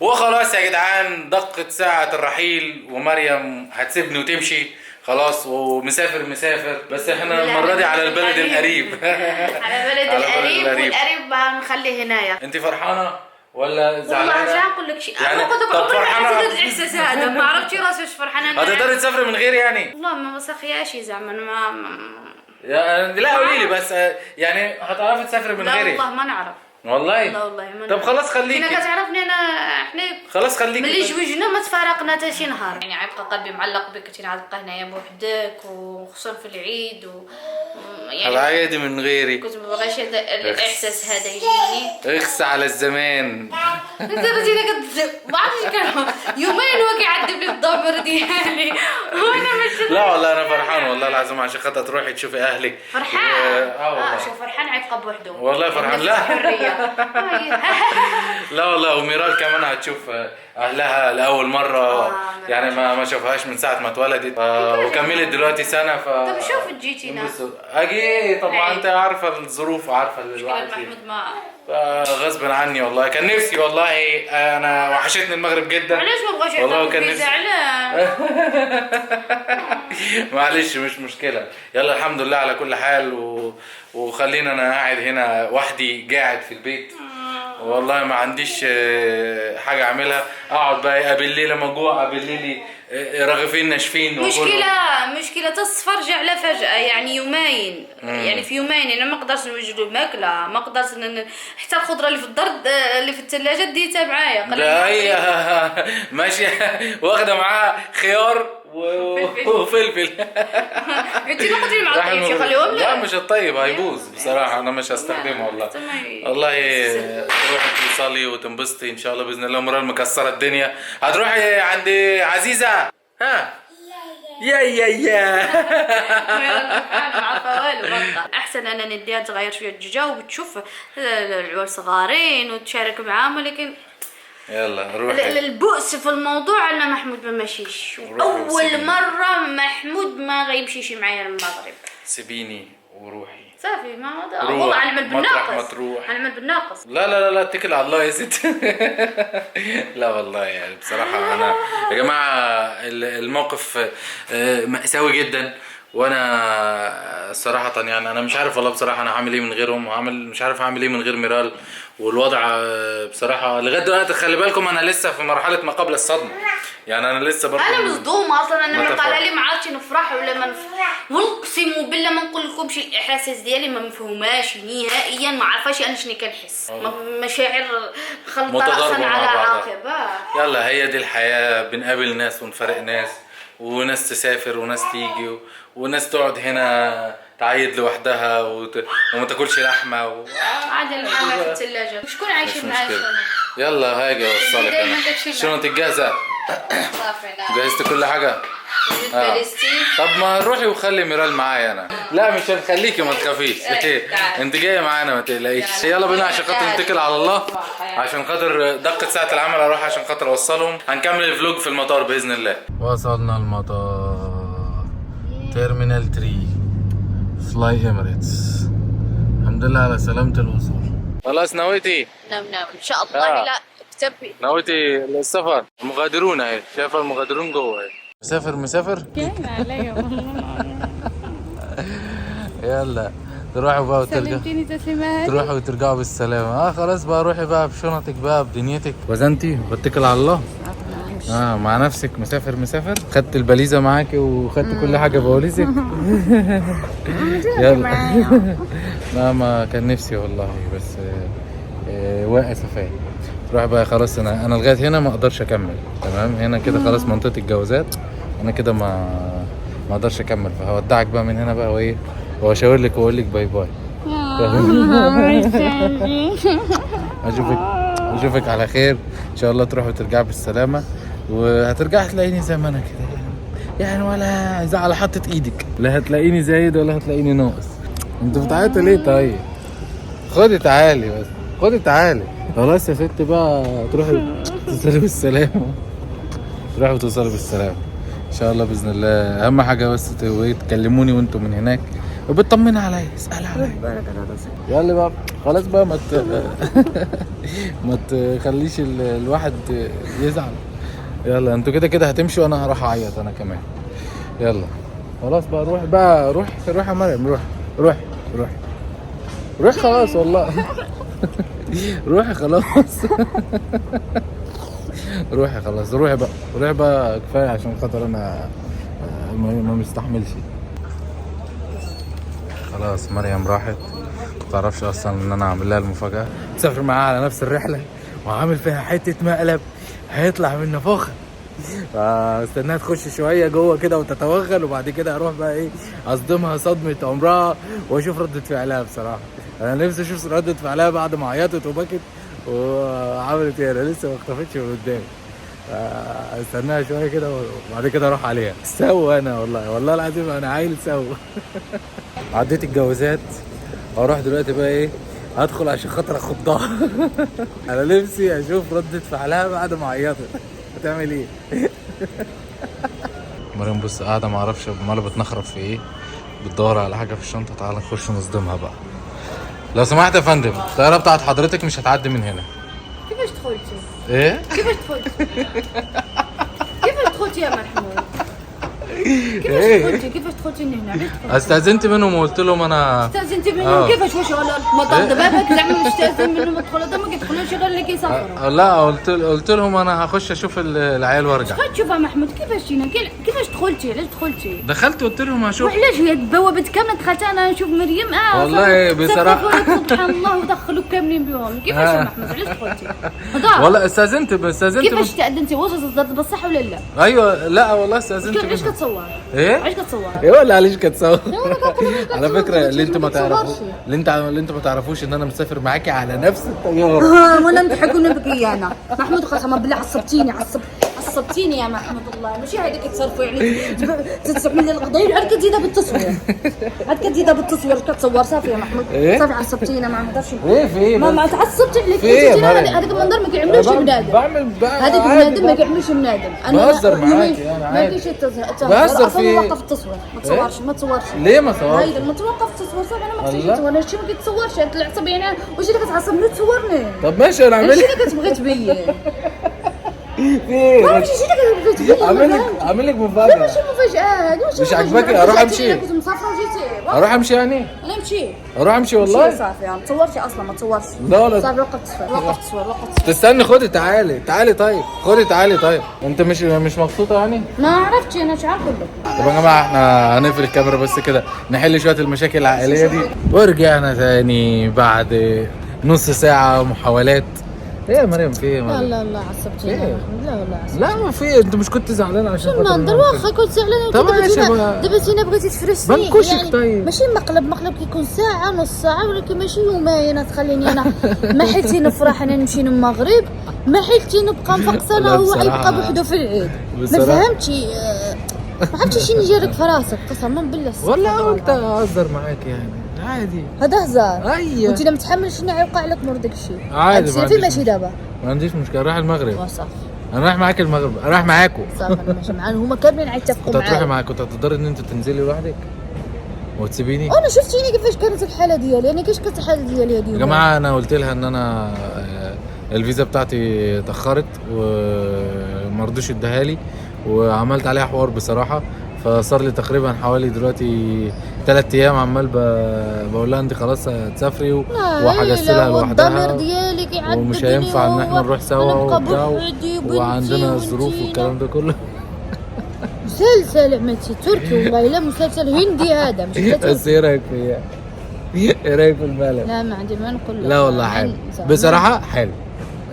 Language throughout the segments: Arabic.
وخلاص يا جدعان، دقت ساعة الرحيل ومريم هتسيبني وتمشي خلاص، ومسافر بس احنا المرة دي على البلد القريب. على بلد القريب، والقريب هنخليه هنايا. انت فرحانة ولا زعلانة؟ والله عشان اقول لك شيء، يعني انا كنت طب فرحانة؟ عمري ما الاحساس هذا، ما عرفت راسي وش فرحانة. هتقدري تسافري من غير يعني؟ والله ما بسخياش زعما ما لا قولي لي بس، يعني هتعرفي تسافري من لا غيري؟ والله ما نعرف. والله؟ لا والله ما طب نعرف. خلاص خليكي. انا كتعرفني احنا خلاص خليكي. ملي جوجنا ما تفارقنا حتى شي نهار، يعني عيبقى قلبي معلق بك، كنتي نبقى هنايا بوحدك وخصوصا في العيد يعني عادي من غيري. كنت ما بغاش هذا الاحساس هذا يجيني. اخس على الزمان. انت بتينا ما عرفتش كان يومين هو كيعذب لي الضمير ديالي وانا مش. لا والله انا فرحان والله العظيم، عشان خاطر تروحي تشوفي اهلك. فرحان. والله. شوف فرحان عيبقى بوحده. والله فرحان. لا لا والله، وميرال كمان هتشوف اهلها لاول مره. يعني ما شافهاش من ساعه ما اتولدت، وكملت دلوقتي سنه. طب شوف جيتينا اجي طبعا، انت عارفه الظروف وعارفه الواحد محمود ما غصب عني والله. كان نفسي والله، انا وحشتني المغرب جدا. معلش ما بغاش والله كان يعطيك نفسي. زعلان. معلش مش مشكله. يلا الحمد لله على كل حال. وخلينا انا قاعد هنا وحدي قاعد في البيت، والله ما عنديش حاجه اعملها. اقعد بقى بالليل لما اجوع بالليل رغيفين ناشفين. مشكله تصفرج على فجاه، يعني يومين. يعني في يومين انا ما نقدرش نوجد له الماكله، ما نقدرش حتى الخضره اللي في الدرد اللي في الثلاجه ديتها معايا. لا هي ماشيه واخده معاها خيار وفلفل. انت نقدري مع الطيب خليهم لي. لا مش الطيب هيبوظ بصراحه، انا مش هستخدمه والله. والله تروحي توصلي وتنبسطي ان شاء الله باذن الله. مرال مكسره الدنيا. هتروحي عند عزيزه؟ ها يا احسن انا نديها تغير شويه الدجاج وتشوف العوال صغارين وتشارك معاهم، ولكن يلا روحي. البؤس في الموضوع ان محمود ما مشيش، اول مره محمود ما غيمشيش معايا المغرب. سيبيني وروحي. صافي ما هو نعمل بالناقص. نعمل بالناقص. لا اتكل على الله يا ست. لا والله يعني بصراحه انا يا جماعه الموقف مأساوي جدا، وانا صراحه يعني انا مش عارف والله بصراحه انا هعمل ايه من غيرهم، مش عارف هعمل ايه من غير ميرال. والوضع بصراحه لغايه دلوقتي خلي بالكم انا لسه في مرحله ما قبل الصدمه، يعني انا لسه برضه انا مصدومه اصلا. انا طالع لي ما عرفتش نفرح ولا ما ونقسم بالله ما نقول لكمش الاحاسيس ديالي ما مفهوماش نهائيا، ما عارفاش انا شنو كنحس. مشاعر مخلطه راسا على عاقب. يلا هي دي الحياه، بنقابل ناس ونفرق ناس، وناس تسافر وناس تيجي وناس تقعد هنا تعيد لوحدها وما تاكلش لحمه عادي اللحمه في الثلاجه. شكون عايشين معايا السنه؟ يلا هاجي اوصلك انا. شنو جاهزه؟ جهزت كل حاجه؟ طب ما روحي وخلي ميرال معايا انا. لا مش هنخليكي ما تخافيش. انت جايه معانا ما تقلقيش. يلا بينا عشان خاطر نتكل على الله، عشان خاطر دقت ساعه العمل اروح عشان خاطر اوصلهم. هنكمل الفلوج في المطار باذن الله. وصلنا المطار تيرمينال 3 فلاي اميريتس. الحمد لله على سلامه الوصول. خلاص نويتي؟ نعم ان شاء الله. لا اكتبي نويتي السفر. المغادرون اهي، شايفه المغادرون جوه اهي. مسافر كاين عليا والله. يلا تروحوا بقى تروحوا وترجعوا بالسلامه. خلاص بقى روحي بقى بشنطك بقى بدنيتك. وزنتي واتكل على الله. مع نفسك. مسافر خدت الباليزه معاكي وخدت كل حاجه بواليزك. يلا. ما كان نفسي والله، بس واقع سفاهه. تروح بقى خلاص. انا لغايه هنا ما اقدرش اكمل. تمام هنا كده خلاص منطقه الجوازات، انا كده ما اقدرش اكمل. فهودعك بقى من هنا بقى وايه، واشاور لك واقول لك باي باي. اشوفك على خير ان شاء الله. تروح وترجع بالسلامه، وهترجع تلاقيني زي ما انا كده يعني، ولا اذا على حطت ايدك لا هتلاقيني زايد ولا هتلاقيني ناقص. انت بتعيطي ليه طيب؟ خدي تعالي بس، خدي تعالي. خلاص يا ست بقى تروحي توصلي بالسلامه. تروحي وتوصلي بالسلامه ان شاء الله باذن الله. اهم حاجه بس تكلموني وانتم من هناك وبتطمن عليا، اسال عليا. يلا بقى خلاص بقى، ما تخليش الواحد يزعل. يلا انتوا كده كده هتمشوا وانا هروح اعيط انا كمان. يلا خلاص بقى، روح بقى، روح يا مريم، روح خلاص والله. روحي خلاص. روحي خلاص، روحي بقى كفايه عشان خاطر انا ما مستحملش. خلاص مريم راحت، متعرفش اصلا ان انا عامل لها المفاجاه، تسافر معاها على نفس الرحله وعامل فيها حته مقلب هيطلع منه فخر. فاستناها تخش شويه جوه كده وتتوغل، وبعد كده اروح بقى ايه اصدمها صدمه عمرها واشوف رده فعلها. بصراحه انا نفسي اشوف رده فعلها بعد ما عيطت وبكت وعملت ايه. انا لسه ما اختفتش من قدامي، استناها شويه كده وبعد كده اروح عليها. سوى انا والله العظيم انا عيل سوى. عديت الجوازات واروح دلوقتي بقى ايه ادخل عشان خاطر اخضها. انا نفسي اشوف ردة فعلها بعد ما عيطت هتعمل ايه. مريم بص قاعده ما اعرفش امال بتنخرب في ايه، بتدور على حاجه في الشنطه. تعالى نخش نصدمها بقى لو سمحت يا فندم. الطياره بتاعت حضرتك مش هتعدي من هنا. كيفاش دخلتي؟ ايه؟ كيفاش دخلتي يا محمود؟ كيفاش دخلتي هنا؟ علاش دخلتي؟ استاذنت منهم وقلت لهم انا استاذنتي منهم كيفاش؟ واش المطار بابك زعما مستاذن منهم ادخل؟ هذا ما كيدخلوش غير اللي كيسافروا. لا قلت لهم انا هخش اشوف العيال وارجع. شحال تشوفها محمود؟ كيفاش جينا؟ كيفاش دخلتي؟ علاش دخلتي؟ دخلت قلت لهم هشوف. وعلاش هي البوابات كامله دخلت انا نشوف مريم؟ والله بصراحه سبحان الله ودخلوا كاملين بهم. كيفاش يا محمود؟ علاش دخلتي؟ والله استاذنت كيفاش استاذنتي؟ واش بصح ولا لا؟ ايوه لا والله استاذنت. علاش كتصور؟ ايه؟ علاش كتصور؟ ايه ولا علاش كتصور؟ على فكره اللي انتوا ما تعرفوش ان انا مسافر معاكي على نفس الطياره. وانا نضحكوا بك انا محمود. قسما بالله عصبتيني يا محمود. الله ماشي هذيك تصرفوا يعني تسمع لي القضيه عاد كتزيدها بالتصوير كتصور. صافي يا محمود صافي عصبتينا ما نقدرش. ايه في ايه؟ ما تعصبتي عليك هذاك المنظر ما كيعملوش بنادم. هذاك بنادم ما كيعملوش بنادم. انا بهزر معاكي انا عادي. ما كاينش بهزر في وقف التصوير. ما تصورش ليه ما تصورش؟ هايدا ما توقف التصوير. صافي انا ما كنتش نتصور. هادشي ما كيتصورش. هاد العصبيه يعني واش اللي كتعصبني تصورني؟ طب ماشي انا هادشي اللي كتبغي تبين. ايه عامل لك مفاجاه. ماشي مفاجاه هادي. مش عاجباكي اروح امشي؟ كنت مسافره وجيتي اروح امشي يعني؟ انا نمشي والله. صافي يعني ما تصورش اصلا ما تصورش. لا صافي وقف التصوير. تستني. خدي تعالي طيب. انت مش مبسوطه يعني؟ ما عرفتش انا شحال اقول لك. طب يا جماعه احنا هنقفل الكاميرا بس كده نحل شويه المشاكل العائليه دي ورجعنا تاني بعد نص ساعه محاولات. ايه يا مريم في ايه؟ لا عصبتيني يا محمود. لا والله عصبتيني. لا ما في. انت مش كنت زعلان عشان شو المنظر؟ واخا كنت زعلانه. طب ماشي دابا سينا بغيتي تفرشني بنكشك يعني. طيب ماشي مقلب كيكون ساعه نص ساعه ولكن ماشي يومين تخليني انا ما حيلتي نفرح انا نمشي للمغرب ما حيلتي نبقى مفقسانه هو يبقى بوحدو في العيد. ما فهمتش شنو جارك في راسك قسما بالله. والله قلت اهزر معاك يعني عادي. هذا هزار. ايوه وانت لا متحمل شنو يوقع لك مور داك الشيء عادي. في ماشي دابا ما عنديش مشكله. رايح المغرب. صافي انا رايح معاك المغرب. رايح معاكم. صافي انا ماشي معاهم هما كاملين عيتفقوا معايا. كنت هتروحي معاك كنت هتقدري ان انت تنزلي لوحدك وتسيبيني. انا شفتيني كيفاش كانت الحاله ديالي. انا كيفاش كانت الحاله ديالي هذه يا جماعه انا قلت لها ان انا الفيزا بتاعتي اتاخرت وما رضوش يديها لي وعملت عليها حوار بصراحه. فصار لي تقريبا حوالي دلوقتي 3 ايام عمال بقول لها انت خلاص هتسافري وحجزت لها لوحدها ومش هينفع ان احنا نروح سوا وبتاع وعندنا ظروف والكلام ده كله. مسلسل عملتي تركي والله لا مسلسل هندي هذا مش بس ايه رايك فيها؟ ايه رايك في المقلب؟ لا ما عندي ما نقول لك. لا والله حلو بصراحه حلو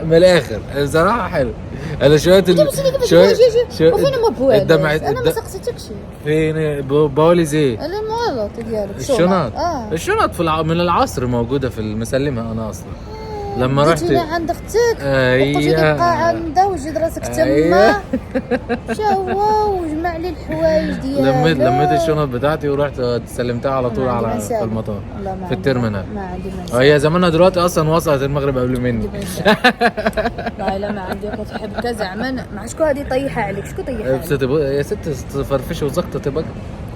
من الاخر بصراحه حلو. انا شويه وفين مبوال انا ما سقسيتكش. فين بولي زي المغلط ديالك الشنط من العصر موجوده في المسلمه انا اصلا لما رحت عند اختك وقلت لي بقى عندها وجد راسك تما شوا وجمع لي الحوايج ديالك. لميت الشنط بتاعتي ورحت سلمتها على طول على في المطار في التيرمينال. ما عندي هي زمانها دلوقتي اصلا وصلت المغرب قبل مني. لا ما عندي كنت تحب كذا عمان مع شكون هذه طيحه عليك؟ شكون طيحها عليك؟ يا ست تفرفش وزقطه تبقى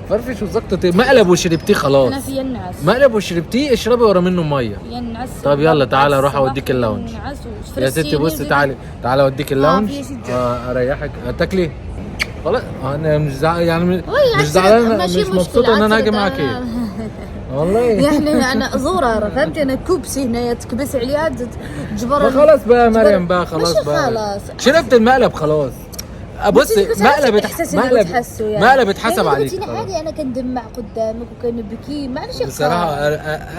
فرفش وزقطة مقلب وشربتيه خلاص. انا في ينعس. مقلب وشربتيه، اشربي ورا منه ميه. ينعس. طب يلا تعالى اروح اوديك اللونج. يا ستي بصي تعالي اوديك اللونج. اريحك. تاكلي خلاص. انا مش يعني مش زعلان، مش مبسوطه ان انا هاجي معاكي والله. يعني انا زوره فهمتي، انا كوبسي هنا تكبس عليها تجبر. خلاص بقى مريم بقى، خلاص بقى خلاص شربت المقلب خلاص. بصي مقلب مقلب اتحسب عليك. عادي انا كندمع قدامك وكنبكي معلش. بصراحه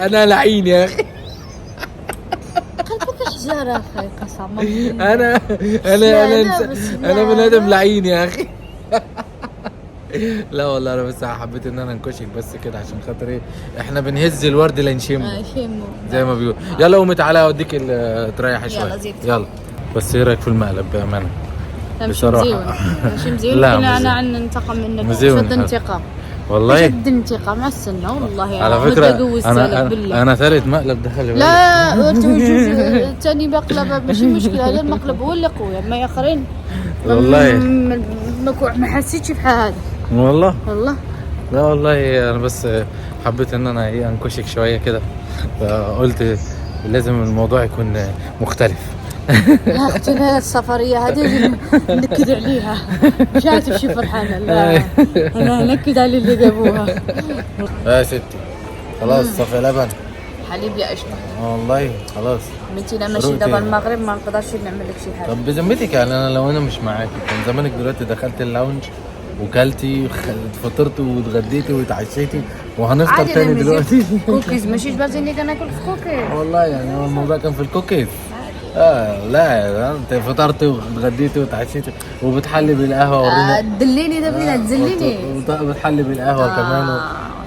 انا لعين يا اخي. قلبك حجاره اخي قسما. انا بني ادم لعين يا اخي. لا والله انا بس حبيت ان انا انكشك بس كده عشان خاطر ايه، احنا بنهز الورد لنشمه زي ما بيقول. يلا قومي تعالى اوديك تريحي شويه. يلا بس ايه رايك في المقلب بامانه؟ بصراحه مش مزيون. لا انا عن ننتقم منك. شد انتقام والله، شد انتقام على السنه والله. على فكره انا ثالث مقلب دخل بالي. لا ثاني مقلب ماشي مشكله، هذا المقلب هو اللي قوي، اما اخرين والله ما حسيتش بحال. والله لا والله انا بس حبيت ان انا ايه انكشك شويه كده، فقلت لازم الموضوع يكون مختلف. يا اختي انا السفريه هذه نكد عليها، مش عارفه شي فرحانه. لا انا نكد على اللي جابوها. يا ستي خلاص صافي لبن حليب يا اشبه. والله خلاص بنتي لا ماشي دابا المغرب ما نقدرش نعمل لك شي حاجه. طب بذمتك يعني انا لو انا مش معاكي كان زمانك دلوقتي دخلت اللونج وكلتي فطرتي واتغديتي واتعشيتي وهنفطر تاني دلوقتي. كوكيز ماشي جبرتيني كناكل في كوكيز والله. يعني هو الموضوع كان في الكوكيز. لا انت فطرتي واتغديتي واتعشيتي وبتحلي بالقهوه. ورينا تدليني ده تزليني. بتحلي بالقهوه كمان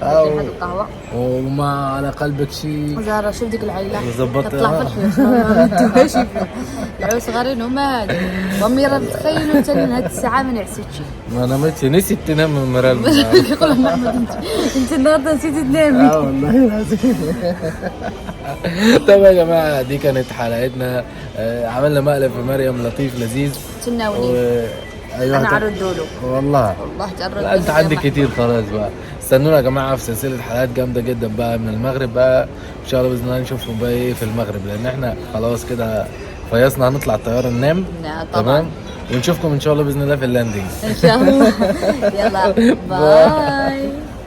القهوه وما على قلبك شيء. زهره شوف ديك العيله تطلع في الحيط ما ندوهاش. العوس صغارين هما هادو وميرا تخيلوا انت من هاد الساعه ما نعستش. ما نمتش، نسيت تنام من مرال. يقول محمد انت النهارده نسيتي تنامي. والله العظيم. طب يا جماعه دي كانت حلقتنا. عملنا مقلب في مريم لطيف لذيذ. تناوني ايوه انا عرضهولو والله تعرض. لا انت عندك كتير خلاص بقى. استنونا يا جماعه في سلسله حلقات جامده جدا بقى من المغرب بقى ان شاء الله باذن الله. نشوفكم بقى ايه في المغرب لان احنا خلاص كده فيصنا هنطلع الطياره ننام. تمام ونشوفكم ان شاء الله باذن الله في اللاندنج ان شاء الله. يلا باي.